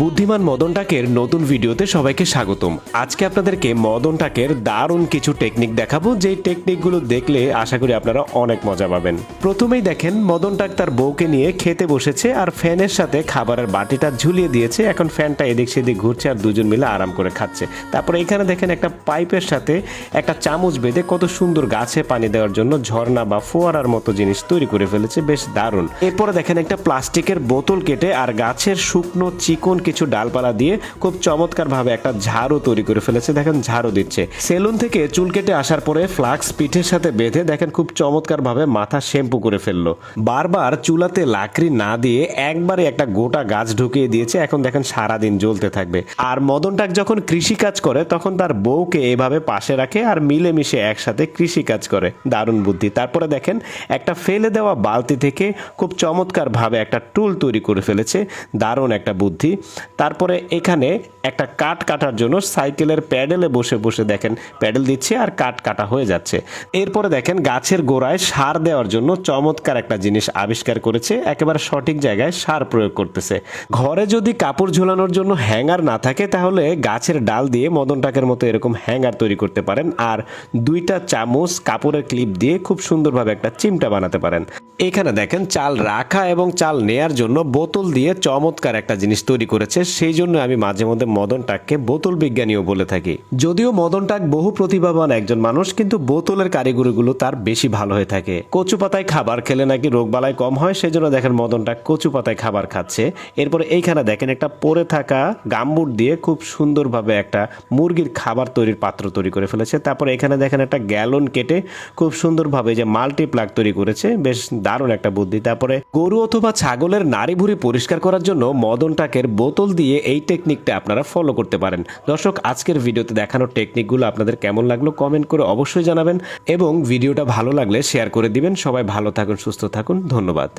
বুদ্ধিমান মদন টাকের নতুন ভিডিওতে সবাইকে স্বাগতম। আজকে আপনাদেরকে মদন টাকের দারুণ কিছু টেকনিক দেখাবো, যেই টেকনিকগুলো দেখলে আশা করি আপনারা অনেক মজা পাবেন। প্রথমেই দেখেন মদন টাক তার বউকে নিয়ে খেতে বসেছে আর ফ্যানের সাথে খাবারের বাটিটা ঝুলিয়ে দিয়েছে। এখন ফ্যানটা এদিক সেদিক ঘুরছে আর দুজন মিলে আরাম করে খাচ্ছে। তারপরে এখানে দেখেন একটা পাইপের সাথে একটা চামচ বেঁধে কত সুন্দর গাছে পানি দেওয়ার জন্য ঝর্ণা বা ফোয়ারার মতো জিনিস তৈরি করে ফেলেছে, বেশ দারুণ। এরপরে দেখেন একটা প্লাস্টিকের বোতল কেটে আর গাছের শুকনো চিকন কিছু ডালপালা দিয়ে খুব চমৎকার ভাবে একটা ঝাড়ু তৈরি করে ফেলেছে। দেখেন ঝাড়ু দিচ্ছে। সেলুন থেকে চুল কেটে আসার পরে ফ্লাক্স পিঠের সাথে বেঁধে দেখেন খুব চমৎকার ভাবে মাথা শ্যাম্পু করে ফেললো। বারবার চুলাতে লাকড়ি না দিয়ে একবারে একটা গোটা গাছ ঢুকিয়ে দিয়েছে। এখন দেখেন সারাদিন জ্বলতে থাকবে। আর মদন টাক যখন কৃষি কাজ করে তখন তার বউকে এভাবে পাশে রাখে আর মিলেমিশে একসাথে কৃষি কাজ করে। দারুণ বুদ্ধি। তারপরে দেখেন একটা ফেলে দেওয়া বালতি থেকে খুব চমৎকার ভাবে একটা টুল তৈরি করে ফেলেছে। দারুণ একটা বুদ্ধি। তারপরে এখানে একটা কাঠ কাটার জন্য সাইকেলের প্যাডেলে বসে বসে দেখেন প্যাডেল দিচ্ছে আর কাঠ কাটা হয়ে যাচ্ছে। এরপরে দেখেন গাছের গোড়ায় সার দেওয়ার জন্য চমৎকার একটা জিনিস আবিষ্কার করেছে। একেবারে সঠিক জায়গায় সার প্রয়োগ করতেছে। ঘরে যদি কাপড় ঝোলানোর জন্য হ্যাঙ্গার না থাকে তাহলে গাছের ডাল দিয়ে মদন টাকের মতো এরকম হ্যাঙ্গার তৈরি করতে পারেন। আর দুইটা চামচ কাপড়ের ক্লিপ দিয়ে খুব সুন্দরভাবে একটা চিমটা বানাতে পারেন। এখানে দেখেন চাল রাখা এবং চাল নেয়ার জন্য বোতল দিয়ে চমৎকার একটা জিনিস তৈরি করেছে। সেই জন্য আমি মাঝে মধ্যে মদন টাককে বোতল বিজ্ঞানীও বলে থাকি। যদিও মদন টাক বহু প্রতিভাবান একজন মানুষ, কিন্তু বোতলের কারিগরিগুলো তার বেশি ভালো হয়ে থাকে। কচু পাতায় খাবার খেলে নাকি রোগবালাই কম হয়, সেই জন্য দেখেন মদন টাক কচু পাতায় খাবার খাচ্ছে। এরপরে এইখানে দেখেন একটা পরে থাকা গামবুট দিয়ে খুব সুন্দরভাবে একটা মুরগির খাবার তৈরির পাত্র তৈরি করে ফেলেছে। তারপরে এখানে দেখেন একটা গ্যালন কেটে খুব সুন্দরভাবে যে মাল্টিপ্লাগ তৈরি করেছে, বেশ দারুণ একটা বুদ্ধি। তারপরে গরু অথবা ছাগলের নাড়ি ভুঁড়ি পরিষ্কার করার জন্য মদন টাকের বোতল দিয়ে এই টেকনিকটা আপনারা ফলো করতে পারেন। দর্শক, আজকের ভিডিওতে দেখানো টেকনিকগুলো আপনাদের কেমন লাগলো কমেন্ট করে অবশ্যই জানাবেন এবং ভিডিওটা ভালো লাগলে শেয়ার করে দিবেন। সবাই ভালো থাকুন, সুস্থ থাকুন, ধন্যবাদ।